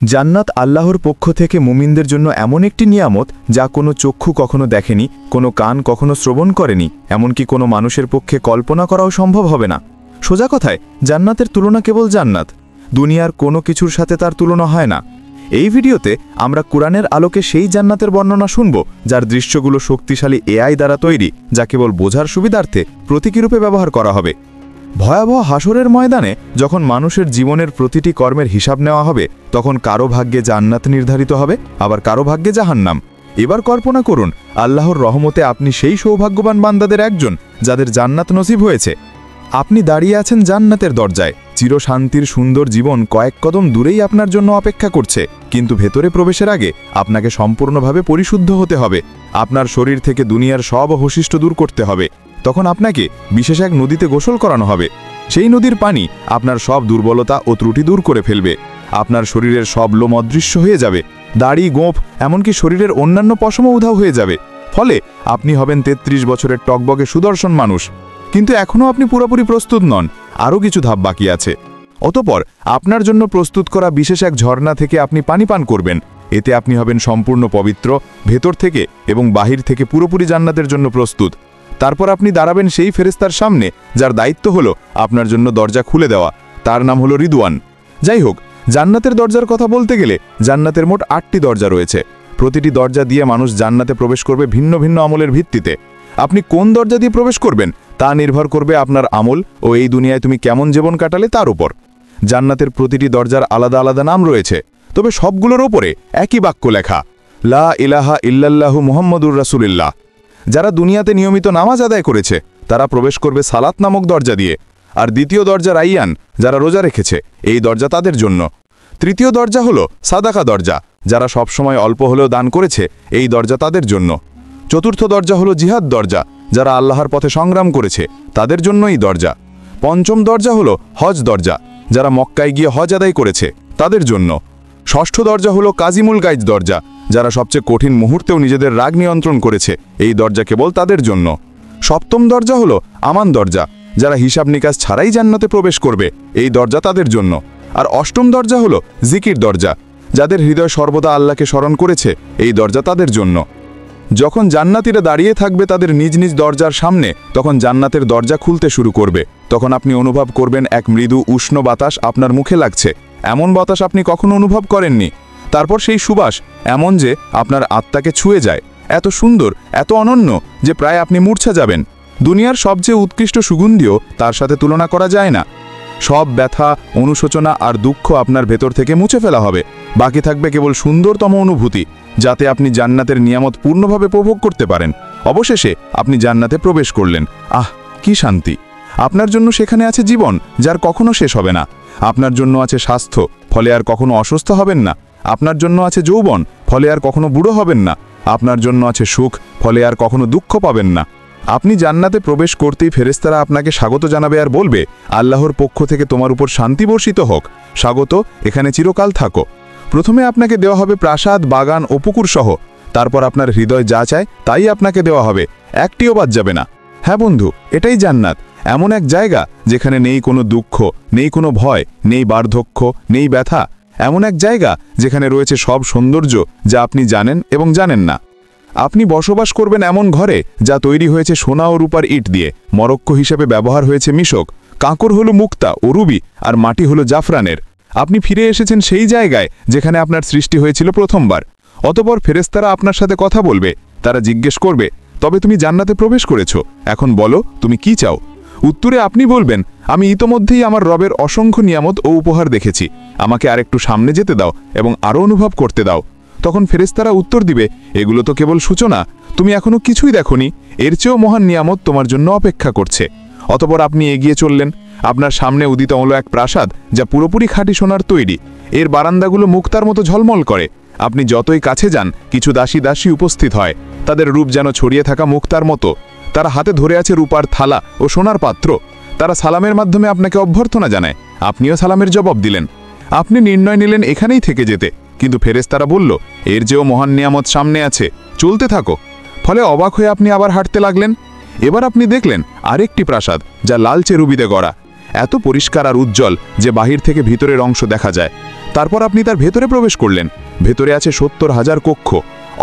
জান্নাত আল্লাহর পক্ষ থেকে মুমিনদের জন্য এমন একটি নিয়ামত যা কোনো চক্ষু কখনো দেখেনি, কোনো কান কখনো শ্রবণ করেনি, এমনকি কোনো মানুষের পক্ষে কল্পনা করাও সম্ভব হবে না। সোজা কথায় জান্নাতের তুলনা কেবল জান্নাত, দুনিয়ার কোনো কিছুর সাথে তার তুলনা হয় না। এই ভিডিওতে আমরা কুরআনের আলোকে সেই জান্নাতের বর্ণনা শুনব যার দৃশ্যগুলো শক্তিশালী এআই দ্বারা তৈরি, যা কেবল বোঝার সুবিধার্থে প্রতীকীরূপে ব্যবহার করা হবে। ভয়াবহ হাসরের ময়দানে যখন মানুষের জীবনের প্রতিটি কর্মের হিসাব নেওয়া হবে, তখন কারো ভাগ্যে জান্নাত নির্ধারিত হবে, আবার কারো ভাগ্যে জাহান্নাম। এবার কল্পনা করুন, আল্লাহর রহমতে আপনি সেই সৌভাগ্যবান বান্দাদের একজন যাদের জান্নাত নসিব হয়েছে। আপনি দাঁড়িয়ে আছেন জান্নাতের দরজায়, চিরশান্তির সুন্দর জীবন কয়েক কদম দূরেই আপনার জন্য অপেক্ষা করছে। কিন্তু ভেতরে প্রবেশের আগে আপনাকে সম্পূর্ণভাবে পরিশুদ্ধ হতে হবে, আপনার শরীর থেকে দুনিয়ার সব অবশিষ্ট দূর করতে হবে। তখন আপনাকে বিশেষ এক নদীতে গোসল করানো হবে। সেই নদীর পানি আপনার সব দুর্বলতা ও ত্রুটি দূর করে ফেলবে। আপনার শরীরের সব লোম অদৃশ্য হয়ে যাবে, দাড়ি, গোঁফ, এমনকি শরীরের অন্যান্য পশমও উধাও হয়ে যাবে। ফলে আপনি হবেন ৩৩ বছরের টকবকে সুদর্শন মানুষ। কিন্তু এখনও আপনি পুরোপুরি প্রস্তুত নন, আরও কিছু ধাপ বাকি আছে। অতঃপর আপনার জন্য প্রস্তুত করা বিশেষ এক ঝর্ণা থেকে আপনি পানি পান করবেন। এতে আপনি হবেন সম্পূর্ণ পবিত্র, ভেতর থেকে এবং বাহির থেকে পুরোপুরি জান্নাতের জন্য প্রস্তুত। তারপর আপনি দাঁড়াবেন সেই ফেরেশতার সামনে যার দায়িত্ব হলো আপনার জন্য দরজা খুলে দেওয়া। তার নাম হলো রিদওয়ান। যাই হোক, জান্নাতের দরজার কথা বলতে গেলে জান্নাতের মোট ৮টি দরজা রয়েছে। প্রতিটি দরজা দিয়ে মানুষ জান্নাতে প্রবেশ করবে ভিন্ন ভিন্ন আমলের ভিত্তিতে। আপনি কোন দরজা দিয়ে প্রবেশ করবেন তা নির্ভর করবে আপনার আমল ও এই দুনিয়ায় তুমি কেমন জীবন কাটালে তার উপর। জান্নাতের প্রতিটি দরজার আলাদা আলাদা নাম রয়েছে, তবে সবগুলোর ওপরে একই বাক্য লেখা, লা ইলাহা ইল্লাল্লাহু মুহাম্মাদুর রাসূলুল্লাহ। যারা দুনিয়াতে নিয়মিত নামাজ আদায় করেছে তারা প্রবেশ করবে সালাত নামক দরজা দিয়ে। আর দ্বিতীয় দরজা রাইয়ান, যারা রোজা রেখেছে, এই দরজা তাদের জন্য। তৃতীয় দরজা হলো সাদাকা দরজা, যারা সবসময় অল্প হলেও দান করেছে, এই দরজা তাদের জন্য। চতুর্থ দরজা হলো জিহাদ দরজা, যারা আল্লাহর পথে সংগ্রাম করেছে, তাদের জন্য এই দরজা। পঞ্চম দরজা হলো হজ দরজা, যারা মক্কায় গিয়ে হজ আদায় করেছে, তাদের জন্য। ষষ্ঠ দরজা হলো কাজিমুল গাইজ দরজা, যারা সবচেয়ে কঠিন মুহূর্তেও নিজেদের রাগ নিয়ন্ত্রণ করেছে, এই দরজা কেবল তাদের জন্য। সপ্তম দরজা হলো আমান দরজা, যারা হিসাব নিকাশ ছাড়াই জান্নাতে প্রবেশ করবে, এই দরজা তাদের জন্য। আর অষ্টম দরজা হলো জিকির দরজা, যাদের হৃদয় সর্বদা আল্লাহকে স্মরণ করেছে, এই দরজা তাদের জন্য। যখন জান্নাতীরা দাঁড়িয়ে থাকবে তাদের নিজ নিজ দরজার সামনে, তখন জান্নাতের দরজা খুলতে শুরু করবে। তখন আপনি অনুভব করবেন এক মৃদু উষ্ণ বাতাস আপনার মুখে লাগছে, এমন বাতাস আপনি কখনো অনুভব করেননি। তারপর সেই সুবাস এমন যে আপনার আত্মাকে ছুঁয়ে যায়, এত সুন্দর, এত অনন্য যে প্রায় আপনি মূর্ছা যাবেন। দুনিয়ার সবচেয়ে উৎকৃষ্ট সুগন্ধিও তার সাথে তুলনা করা যায় না। সব ব্যথা, অনুশোচনা আর দুঃখ আপনার ভেতর থেকে মুছে ফেলা হবে। বাকি থাকবে কেবল সুন্দরতম অনুভূতি, যাতে আপনি জান্নাতের নিয়ামত পূর্ণভাবে উপভোগ করতে পারেন। অবশেষে আপনি জান্নাতে প্রবেশ করলেন। আহ, কি শান্তি! আপনার জন্য সেখানে আছে জীবন, যার কখনো শেষ হবে না। আপনার জন্য আছে স্বাস্থ্য, ফলে আর কখনো অসুস্থ হবেন না। আপনার জন্য আছে যৌবন, ফলে আর কখনো বুড়ো হবেন না। আপনার জন্য আছে সুখ, ফলে আর কখনো দুঃখ পাবেন না। আপনি জান্নাতে প্রবেশ করতেই ফেরেশতারা আপনাকে স্বাগত জানাবে আর বলবে, আল্লাহর পক্ষ থেকে তোমার উপর শান্তি বর্ষিত হোক, স্বাগত, এখানে চিরকাল থাকো। প্রথমে আপনাকে দেওয়া হবে প্রাসাদ, বাগান ও পুকুর সহ। তারপর আপনার হৃদয় যা চায় তাই আপনাকে দেওয়া হবে, একটিও বাদ যাবে না। হ্যাঁ বন্ধু, এটাই জান্নাত, এমন এক জায়গা যেখানে নেই কোনো দুঃখ, নেই কোনো ভয়, নেই বার্ধক্য, নেই ব্যথা। এমন এক জায়গা যেখানে রয়েছে সব সৌন্দর্য যা আপনি জানেন এবং জানেন না। আপনি বসবাস করবেন এমন ঘরে যা তৈরি হয়েছে সোনা ও রূপার ইট দিয়ে, মরক্কো হিসেবে ব্যবহার হয়েছে মিশক, কাঁকর হলো মুক্তা ও রুবি, আর মাটি হলো জাফরানের। আপনি ফিরে এসেছেন সেই জায়গায় যেখানে আপনার সৃষ্টি হয়েছিল প্রথমবার। অতঃপর ফেরেশতারা আপনার সাথে কথা বলবে। তারা জিজ্ঞেস করবে, তবে তুমি জান্নাতে প্রবেশ করেছো, এখন বলো তুমি কি চাও। উত্তরে আপনি বলবেন, আমি ইতোমধ্যেই আমার রবের অসংখ্য নিয়ামত ও উপহার দেখেছি, আমাকে আরেকটু সামনে যেতে দাও এবং আরও অনুভব করতে দাও। তখন ফেরেশতারা উত্তর দিবে, এগুলো তো কেবল সূচনা, তুমি এখনো কিছুই দেখোনি, এর চেয়েও মহান নিয়ামত তোমার জন্য অপেক্ষা করছে। অতঃপর আপনি এগিয়ে চললেন। আপনার সামনে উদিত হলো এক প্রাসাদ, যা পুরোপুরি খাঁটি সোনার তৈরি। এর বারান্দাগুলো মুক্তার মতো ঝলমল করে। আপনি যতই কাছে যান, কিছু দাসী দাসী উপস্থিত হয়, তাদের রূপ যেন ছড়িয়ে থাকা মুক্তার মতো। তারা হাতে ধরে আছে রূপার থালা ও সোনার পাত্র। তারা সালামের মাধ্যমে আপনাকে অভ্যর্থনা জানায়, আপনিও সালামের জবাব দিলেন। আপনি নির্ণয় নিলেন এখানেই থেকে যেতে, কিন্তু ফেরেশতারা বলল, এর চেয়েও মহান নিয়ামত সামনে আছে, চলতে থাকো। ফলে অবাক হয়ে আপনি আবার হাঁটতে লাগলেন। এবার আপনি দেখলেন আরেকটি প্রাসাদ, যা লালচে রুবিতে গড়া, এত পরিষ্কার আর উজ্জ্বল যে বাহির থেকে ভিতরের অংশ দেখা যায়। তারপর আপনি তার ভেতরে প্রবেশ করলেন। ভেতরে আছে 70,000 কক্ষ,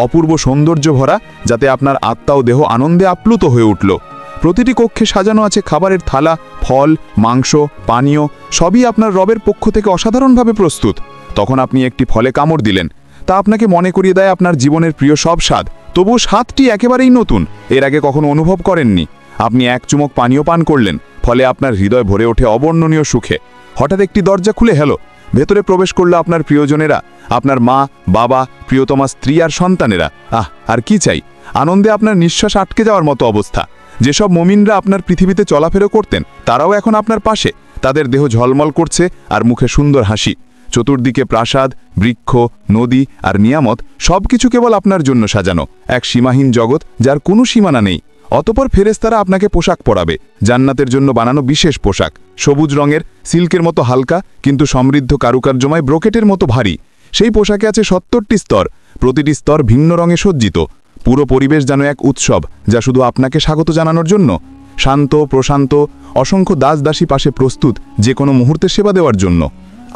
অপূর্ব সৌন্দর্য ভরা, যাতে আপনার আত্মা ও দেহ আনন্দে আপ্লুত হয়ে উঠল। প্রতিটি কক্ষে সাজানো আছে খাবারের থালা, ফল, মাংস, পানীয়, সবই আপনার রবের পক্ষ থেকে অসাধারণভাবে প্রস্তুত। তখন আপনি একটি ফলে কামড় দিলেন, তা আপনাকে মনে করিয়ে দেয় আপনার জীবনের প্রিয় সব স্বাদ, তবুও স্বাদটি একেবারেই নতুন, এর আগে কখনো অনুভব করেননি। আপনি এক চুমুক পানীয় পান করলেন, ফলে আপনার হৃদয় ভরে ওঠে অবর্ণনীয় সুখে। হঠাৎ একটি দরজা খুলে গেল, ভেতরে প্রবেশ করল আপনার প্রিয়জনেরা, আপনার মা, বাবা, প্রিয়তমা স্ত্রী আর সন্তানেরা। আর কি চাই? আনন্দে আপনার নিঃশ্বাস আটকে যাওয়ার মতো অবস্থা। যেসব মুমিনরা আপনার পৃথিবীতে চলাফেরা করতেন, তারাও এখন আপনার পাশে, তাদের দেহ ঝলমল করছে আর মুখে সুন্দর হাসি। চতুর্দিকে প্রাসাদ, বৃক্ষ, নদী আর নিয়ামত, সবকিছু কেবল আপনার জন্য সাজানো, এক সীমাহীন জগৎ যার কোনো সীমানা নেই। অতপর ফেরেশতারা আপনাকে পোশাক পরাবে, জান্নাতের জন্য বানানো বিশেষ পোশাক, সবুজ রঙের, সিল্কের মতো হালকা কিন্তু সমৃদ্ধ কারুকার্যময় ব্রোকেটের মতো ভারী। সেই পোশাকে আছে 70টি স্তর, প্রতিটি স্তর ভিন্ন রঙে সজ্জিত। পুরো পরিবেশ যেন এক উৎসব, যা শুধু আপনাকে স্বাগত জানানোর জন্য। শান্ত, প্রশান্ত, অসংখ্য দাসদাসী পাশে প্রস্তুত যে কোনো মুহূর্তে সেবা দেওয়ার জন্য।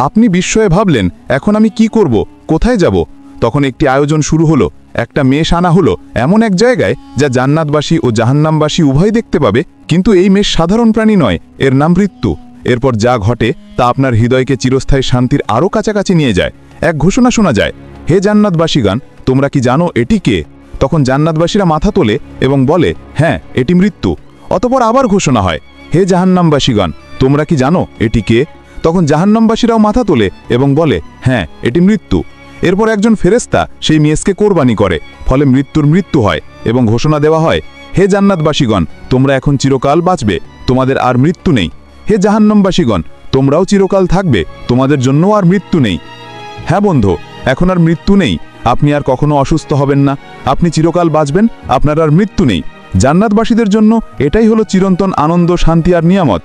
আপনি বিস্ময়ে ভাবলেন, এখন আমি কি করব, কোথায় যাব? তখন একটি আয়োজন শুরু হলো। একটা মেষ আনা হলো এমন এক জায়গায় যা জান্নাতবাসী ও জাহান্নামবাসী উভয় দেখতে পাবে, কিন্তু এই মেষ সাধারণ প্রাণী নয়, এর নাম মৃত্যু। এরপর যা ঘটে তা আপনার হৃদয়কে চিরস্থায়ী শান্তির আরও কাছাকাছি নিয়ে যায়। এক ঘোষণা শোনা যায়, হে জান্নাতবাসীগণ, তোমরা কি জানো এটি কে? তখন জান্নাতবাসীরা মাথা তোলে এবং বলে, হ্যাঁ, এটি মৃত্যু। অতপর আবার ঘোষণা হয়, হে জাহান্নামবাসীগণ, তোমরা কি জানো এটি কে? তখন জাহান্নামবাসীরাও মাথা তোলে এবং বলে, হ্যাঁ, এটি মৃত্যু। এরপর একজন ফেরেশতা সেই মেষকে কোরবানি করে, ফলে মৃত্যুর মৃত্যু হয় এবং ঘোষণা দেওয়া হয়, হে জান্নাতবাসীগণ, তোমরা এখন চিরকাল বাঁচবে, তোমাদের আর মৃত্যু নেই। হে জাহান্নামবাসীগণ, তোমরাও চিরকাল থাকবে, তোমাদের জন্য আর মৃত্যু নেই। হ্যাঁ বন্ধু, এখন আর মৃত্যু নেই। আপনি আর কখনো অসুস্থ হবেন না, আপনি চিরকাল বাঁচবেন, আপনার আর মৃত্যু নেই। জান্নাতবাসীদের জন্য এটাই হলো চিরন্তন আনন্দ, শান্তি আর নিয়ামত।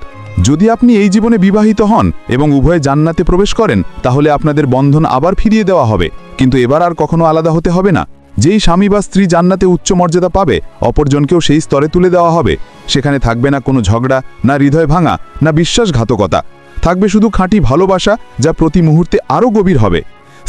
যদি আপনি এই জীবনে বিবাহিত হন এবং উভয়ে জান্নাতে প্রবেশ করেন, তাহলে আপনাদের বন্ধন আবার ফিরিয়ে দেওয়া হবে, কিন্তু এবার আর কখনো আলাদা হতে হবে না। যেই স্বামী বা স্ত্রী জান্নাতে উচ্চ মর্যাদা পাবে, অপরজনকেও সেই স্তরে তুলে দেওয়া হবে। সেখানে থাকবে না কোনো ঝগড়া, না হৃদয় ভাঙা, না বিশ্বাসঘাতকতা। থাকবে শুধু খাঁটি ভালোবাসা, যা প্রতি মুহূর্তে আরও গভীর হবে।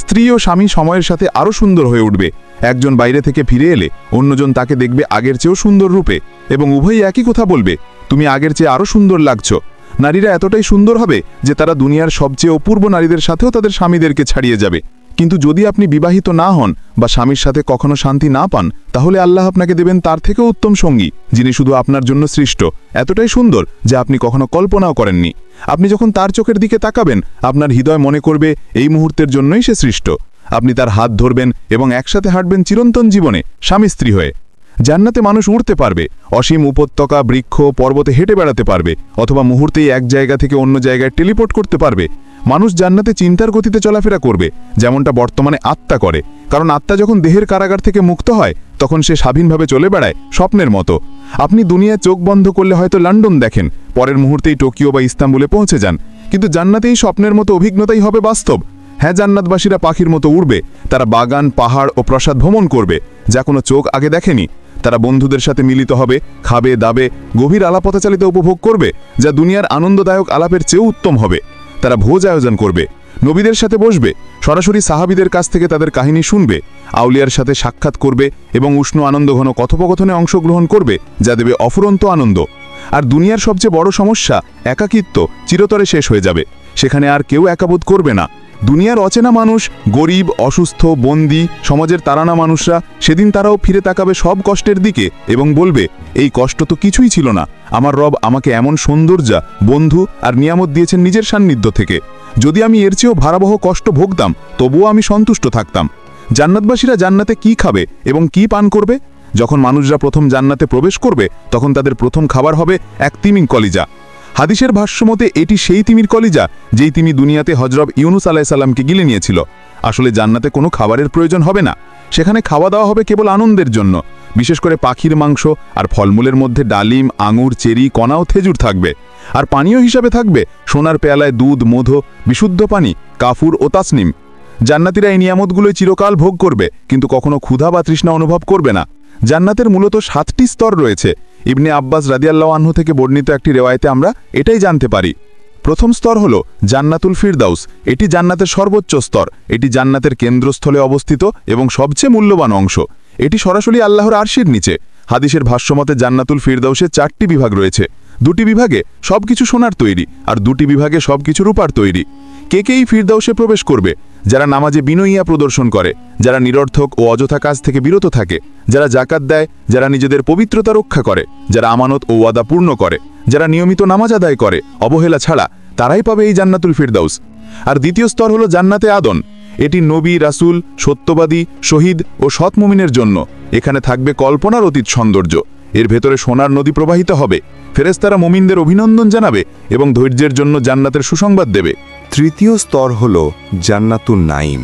স্ত্রী ও স্বামী সময়ের সাথে আরও সুন্দর হয়ে উঠবে। একজন বাইরে থেকে ফিরে এলে অন্যজন তাকে দেখবে আগের চেয়েও সুন্দর রূপে, এবং উভয়ই একই কথা বলবে, তুমি আগের চেয়ে আরও সুন্দর লাগছো। নারীরা এতটাই সুন্দর হবে যে তারা দুনিয়ার সবচেয়ে অপূর্ব নারীদের সাথেও তাদের স্বামীদেরকে ছাড়িয়ে যাবে। কিন্তু যদি আপনি বিবাহিত না হন বা স্বামীর সাথে কখনো শান্তি না পান, তাহলে আল্লাহ আপনাকে দেবেন তার থেকেও উত্তম সঙ্গী, যিনি শুধু আপনার জন্য সৃষ্ট, এতটাই সুন্দর যে আপনি কখনো কল্পনাও করেননি। আপনি যখন তার চোখের দিকে তাকাবেন, আপনার হৃদয় মনে করবে এই মুহূর্তের জন্যই সে সৃষ্ট। আপনি তার হাত ধরবেন এবং একসাথে হাঁটবেন চিরন্তন জীবনে, স্বামী স্ত্রী হয়ে। জান্নাতে মানুষ উড়তে পারবে, অসীম উপত্যকা, বৃক্ষ, পর্বতে হেঁটে বেড়াতে পারবে, অথবা মুহূর্তেই এক জায়গা থেকে অন্য জায়গায় টেলিপোর্ট করতে পারবে। মানুষ জান্নাতে চিন্তার গতিতে চলাফেরা করবে, যেমনটা বর্তমানে আত্মা করে, কারণ আত্মা যখন দেহের কারাগার থেকে মুক্ত হয়, তখন সে স্বাধীনভাবে চলে বেড়ায় স্বপ্নের মতো। আপনি দুনিয়ায় চোখ বন্ধ করলে হয়তো লন্ডন দেখেন, পরের মুহূর্তেই টোকিও বা ইস্তাম্বুলে পৌঁছে যান, কিন্তু জান্নাতে এই স্বপ্নের মতো অভিজ্ঞতাই হবে বাস্তব। হ্যাঁ, জান্নাতবাসীরা পাখির মতো উড়বে, তারা বাগান, পাহাড় ও প্রাসাদ ভ্রমণ করবে, যা কোনো চোখ আগে দেখেনি। তারা বন্ধুদের সাথে মিলিত হবে, খাবে দাবে, গভীর আলাপতাচালিত উপভোগ করবে, যা দুনিয়ার আনন্দদায়ক আলাপের চেয়েও উত্তম হবে। তারা ভোজ আয়োজন করবে, নবীদের সাথে বসবে, সরাসরি সাহাবীদের কাছ থেকে তাদের কাহিনী শুনবে, আউলিয়ার সাথে সাক্ষাৎ করবে এবং উষ্ণ আনন্দঘন কথোপকথনে অংশগ্রহণ করবে, যা দেবে অফুরন্ত আনন্দ। আর দুনিয়ার সবচেয়ে বড় সমস্যা, একাকিত্ব, চিরতরে শেষ হয়ে যাবে। সেখানে আর কেউ একাবোধ করবে না। দুনিয়ার অচেনা মানুষ, গরিব, অসুস্থ, বন্দী, সমাজের তাড়ানো মানুষরা, সেদিন তারাও ফিরে তাকাবে সব কষ্টের দিকে এবং বলবে, এই কষ্ট তো কিছুই ছিল না, আমার রব আমাকে এমন সৌন্দর্যা, বন্ধু আর নিয়ামত দিয়েছেন নিজের সান্নিধ্য থেকে। যদি আমি এর চেয়েও ভারাবহ কষ্ট ভোগতাম, তবুও আমি সন্তুষ্ট থাকতাম। জান্নাতবাসীরা জান্নাতে কি খাবে এবং কি পান করবে? যখন মানুষরা প্রথম জান্নাতে প্রবেশ করবে, তখন তাদের প্রথম খাবার হবে এক তিমির কলিজা। হাদিসের ভাষ্যমতে এটি সেই তিমির কলিজা যেই তিমি দুনিয়াতে হযরত ইউনুস আলাইহিস সালামকে গিলে নিয়েছিল। আসলে জান্নাতে কোনো খাবারের প্রয়োজন হবে না, সেখানে খাওয়া দাওয়া হবে কেবল আনন্দের জন্য। বিশেষ করে পাখির মাংস আর ফলমূলের মধ্যে ডালিম, আঙুর, চেরি, কণা ও খেজুর থাকবে। আর পানীয় হিসাবে থাকবে সোনার পেয়ালায় দুধ, মধু, বিশুদ্ধ পানি, কাফুর ও তাসনিম। জান্নাতীরা এই নিয়ামতগুলোই চিরকাল ভোগ করবে, কিন্তু কখনো ক্ষুধা বা তৃষ্ণা অনুভব করবে না। জান্নাতের মূলত 7টি স্তর রয়েছে। ইবনে আব্বাস রাদিয়াল্লাহু আনহু থেকে বর্ণিত একটি রেওয়ায়েতে আমরা এটাই জানতে পারি। প্রথম স্তর হল জান্নাতুল ফিরদাউস। এটি জান্নাতের সর্বোচ্চ স্তর। এটি জান্নাতের কেন্দ্রস্থলে অবস্থিত এবং সবচেয়ে মূল্যবান অংশ। এটি সরাসরি আল্লাহর আরশির নিচে। হাদিসের ভাষ্যমতে জান্নাতুল ফিরদাউসে 4টি বিভাগ রয়েছে। 2টি বিভাগে সবকিছু সোনার তৈরি, আর 2টি বিভাগে সবকিছু রূপার তৈরি। কে এই ফিরদাউসে প্রবেশ করবে? যারা নামাজে বিনয়িয়া প্রদর্শন করে, যারা নিরর্থক ও অযথা কাজ থেকে বিরত থাকে, যারা জাকাত দেয়, যারা নিজেদের পবিত্রতা রক্ষা করে, যারা আমানত ও ওয়াদা পূর্ণ করে, যারা নিয়মিত নামাজ আদায় করে অবহেলা ছাড়া, তারাই পাবে এই জান্নাতুল ফিরদাউস। আর দ্বিতীয় স্তর হলো জান্নাতে আদন। এটি নবী, রাসূল, সত্যবাদী, শহীদ ও সৎ মুমিনের জন্য। এখানে থাকবে কল্পনার অতীত সৌন্দর্য। এর ভেতরে সোনার নদী প্রবাহিত হবে। ফেরেশতারা মুমিনদের অভিনন্দন জানাবে এবং ধৈর্যের জন্য জান্নাতের সুসংবাদ দেবে। তৃতীয় স্তর হল জান্নাতুন নাইম।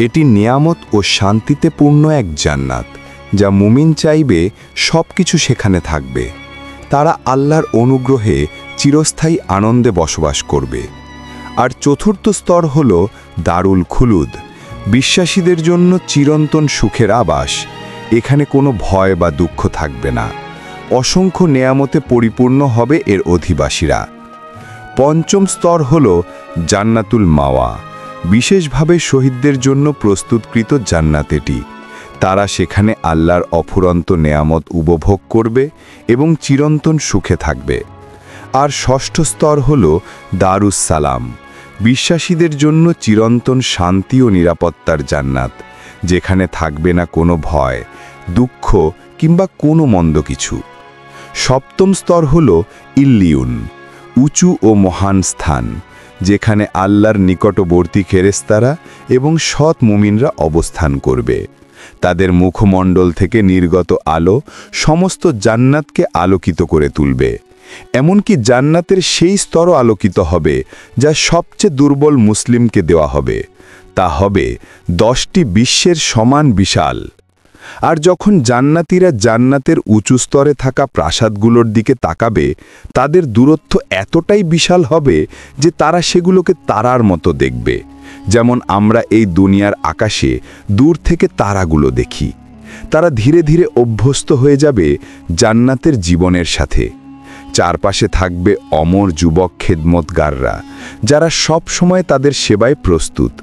এটি নিয়ামত ও শান্তিতে পূর্ণ এক জান্নাত, যা মুমিন চাইবে সব কিছু সেখানে থাকবে। তারা আল্লাহর অনুগ্রহে চিরস্থায়ী আনন্দে বসবাস করবে। আর চতুর্থ স্তর হল দারুল খুলুদ, বিশ্বাসীদের জন্য চিরন্তন সুখের আবাস। এখানে কোনো ভয় বা দুঃখ থাকবে না। অসংখ্য নেয়ামতে পরিপূর্ণ হবে এর অধিবাসীরা। পঞ্চম স্তর হল জান্নাতুল মাওয়া, বিশেষভাবে শহীদদের জন্য প্রস্তুতকৃত জান্নাত এটি। তারা সেখানে আল্লাহর অফুরন্ত নেয়ামত উপভোগ করবে এবং চিরন্তন সুখে থাকবে। আর ষষ্ঠ স্তর হল দারুস সালাম, বিশ্বাসীদের জন্য চিরন্তন শান্তি ও নিরাপত্তার জান্নাত, যেখানে থাকবে না কোনো ভয়, দুঃখ কিংবা কোনো মন্দ কিছু। সপ্তম স্তর হল ইল্লিউন, উঁচু ও মহান স্থান, যেখানে আল্লাহর নিকটবর্তী ফেরেশতারা এবং সৎ মুমিনরা অবস্থান করবে। তাদের মুখমণ্ডল থেকে নির্গত আলো সমস্ত জান্নাতকে আলোকিত করে তুলবে। এমনকি জান্নাতের সেই স্তরও আলোকিত হবে যা সবচেয়ে দুর্বল মুসলিমকে দেওয়া হবে। তা হবে 10টি বিশ্বের সমান বিশাল। আর যখন জান্নাতীরা জান্নাতের উঁচু স্তরে থাকা প্রাসাদগুলোর দিকে তাকাবে, তাদের দূরত্ব এতটাই বিশাল হবে যে তারা সেগুলোকে তারার মতো দেখবে, যেমন আমরা এই দুনিয়ার আকাশে দূর থেকে তারাগুলো দেখি। তারা ধীরে ধীরে অভ্যস্ত হয়ে যাবে জান্নাতের জীবনের সাথে। চারপাশে থাকবে অমর যুবক খেদমতগাররা, যারা সব সময় তাদের সেবায় প্রস্তুত।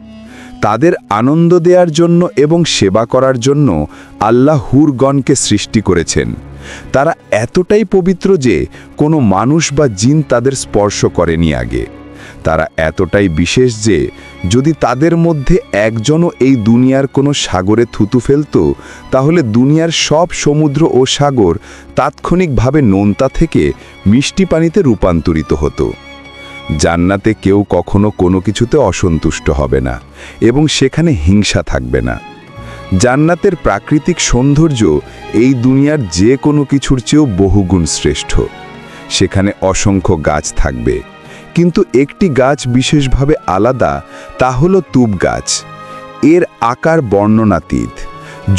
তাদের আনন্দ দেওয়ার জন্য এবং সেবা করার জন্য আল্লাহ হুরগণকে সৃষ্টি করেছেন। তারা এতটাই পবিত্র যে কোনো মানুষ বা জিন তাদের স্পর্শ করেনি আগে। তারা এতটাই বিশেষ যে যদি তাদের মধ্যে একজনও এই দুনিয়ার কোনো সাগরে থুতু ফেলত, তাহলে দুনিয়ার সব সমুদ্র ও সাগর তাৎক্ষণিকভাবে নোনতা থেকে মিষ্টি পানিতে রূপান্তরিত হতো। জান্নাতে কেউ কখনো কোনো কিছুতে অসন্তুষ্ট হবে না এবং সেখানে হিংসা থাকবে না। জান্নাতের প্রাকৃতিক সৌন্দর্য এই দুনিয়ার যে কোনো কিছুর চেয়েও বহুগুণ শ্রেষ্ঠ। সেখানে অসংখ্য গাছ থাকবে, কিন্তু একটি গাছ বিশেষভাবে আলাদা, তা হলো তুব গাছ। এর আকার বর্ণনাতীত।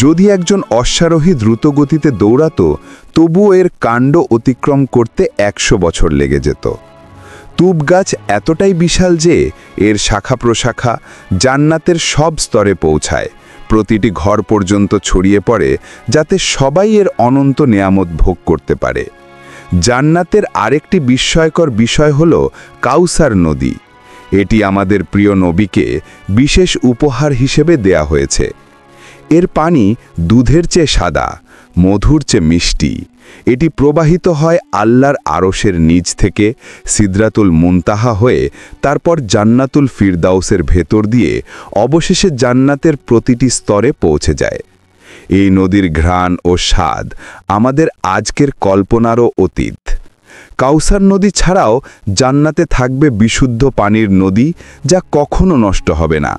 যদি একজন অশ্বারোহী দ্রুতগতিতে দৌড়াতো, তবুও এর কাণ্ড অতিক্রম করতে 100 বছর লেগে যেত। তুব গাছ এতটাই বিশাল যে এর শাখা প্রশাখা জান্নাতের সব স্তরে পৌঁছায়, প্রতিটি ঘর পর্যন্ত ছড়িয়ে পড়ে, যাতে সবাই এর অনন্ত নেয়ামত ভোগ করতে পারে। জান্নাতের আরেকটি বিস্ময়কর বিষয় হল কাউসার নদী। এটি আমাদের প্রিয় নবীকে বিশেষ উপহার হিসেবে দেয়া হয়েছে। এর পানি দুধের চেয়ে সাদা, মধুর চেয়ে মিষ্টি। এটি প্রবাহিত হয় আল্লাহর আরশের নিচ থেকে সিদরাতুল মুনতাহা হয়ে, তারপর জান্নাতুল ফিরদাউসের ভেতর দিয়ে অবশেষে জান্নাতের প্রতিটি স্তরে পৌঁছে যায়। এই নদীর ঘ্রাণ ও স্বাদ আমাদের আজকের কল্পনারও অতীত। কাউসার নদী ছাড়াও জান্নাতে থাকবে বিশুদ্ধ পানির নদী, যা কখনো নষ্ট হবে না।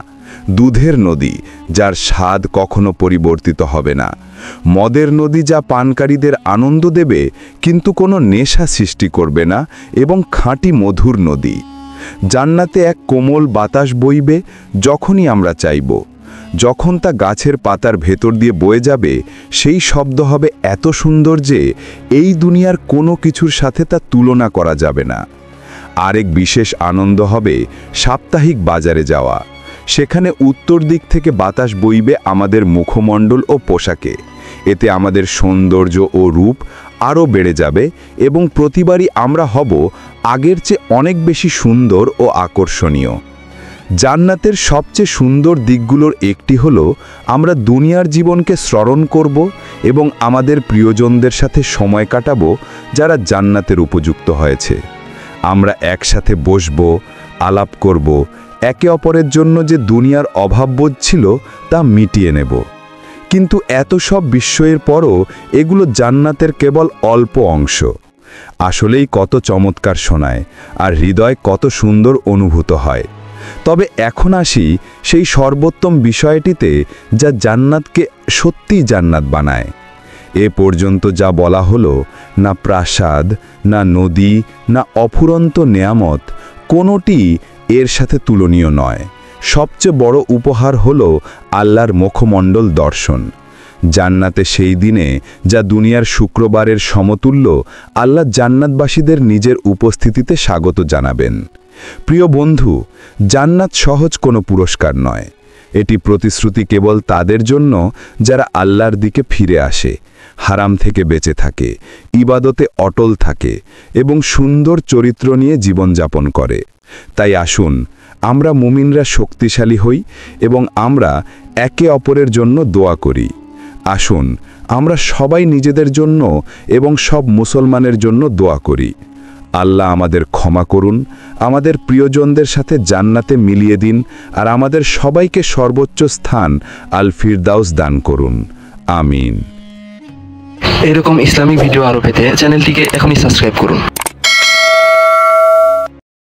দুধের নদী, যার স্বাদ কখনো পরিবর্তিত হবে না। মদের নদী, যা পানকারীদের আনন্দ দেবে কিন্তু কোনো নেশা সৃষ্টি করবে না, এবং খাঁটি মধুর নদী। জান্নাতে এক কোমল বাতাস বইবে যখনই আমরা চাইব। যখন তা গাছের পাতার ভেতর দিয়ে বয়ে যাবে, সেই শব্দ হবে এত সুন্দর যে এই দুনিয়ার কোনো কিছুর সাথে তা তুলনা করা যাবে না। আরেক বিশেষ আনন্দ হবে সাপ্তাহিক বাজারে যাওয়া। সেখানে উত্তর দিক থেকে বাতাস বইবে আমাদের মুখমণ্ডল ও পোশাকে। এতে আমাদের সৌন্দর্য ও রূপ আরও বেড়ে যাবে এবং প্রতিবারই আমরা হব আগের চেয়ে অনেক বেশি সুন্দর ও আকর্ষণীয়। জান্নাতের সবচেয়ে সুন্দর দিকগুলোর একটি হলো আমরা দুনিয়ার জীবনকে স্মরণ করব এবং আমাদের প্রিয়জনদের সাথে সময় কাটাবো যারা জান্নাতের উপযুক্ত হয়েছে। আমরা একসাথে বসব, আলাপ করব, একে অপরের জন্য যে দুনিয়ার অভাববোধ ছিল তা মিটিয়ে নেব। কিন্তু এত সব বিস্ময়ের পরও এগুলো জান্নাতের কেবল অল্প অংশ। আসলেই কত চমৎকার শোনায় আর হৃদয় কত সুন্দর অনুভূত হয়। তবে এখন আসি সেই সর্বোত্তম বিষয়টিতে যা জান্নাতকে সত্যিই জান্নাত বানায়। এ পর্যন্ত যা বলা হলো, না প্রাসাদ, না নদী, না অফুরন্ত নেয়ামত, কোনোটি এর সাথে তুলনীয় নয়। সবচেয়ে বড় উপহার হলো আল্লাহর মুখমণ্ডল দর্শন। জান্নাতে সেই দিনে যা দুনিয়ার শুক্রবারের সমতুল্য, আল্লাহ জান্নাতবাসীদের নিজের উপস্থিতিতে স্বাগত জানাবেন। প্রিয় বন্ধু, জান্নাত সহজ কোনো পুরস্কার নয়। এটি প্রতিশ্রুতি কেবল তাদের জন্য যারা আল্লাহর দিকে ফিরে আসে, হারাম থেকে বেঁচে থাকে, ইবাদতে অটল থাকে এবং সুন্দর চরিত্র নিয়ে জীবনযাপন করে। তাই আসুন আমরা মুমিনরা শক্তিশালী হই এবং আমরা একে অপরের জন্য দোয়া করি। আসুন আমরা সবাই নিজেদের জন্য এবং সব মুসলমানের জন্য দোয়া করি। আল্লাহ আমাদের ক্ষমা করুন, আমাদের প্রিয়জনদের সাথে জান্নাতে মিলিয়ে দিন আর আমাদের সবাইকে সর্বোচ্চ স্থান আল ফিরদাউস দান করুন। আমিন। এরকম ইসলামিক ভিডিও আরও পেতে চ্যানেলটিকে এখনই সাবস্ক্রাইব করুন।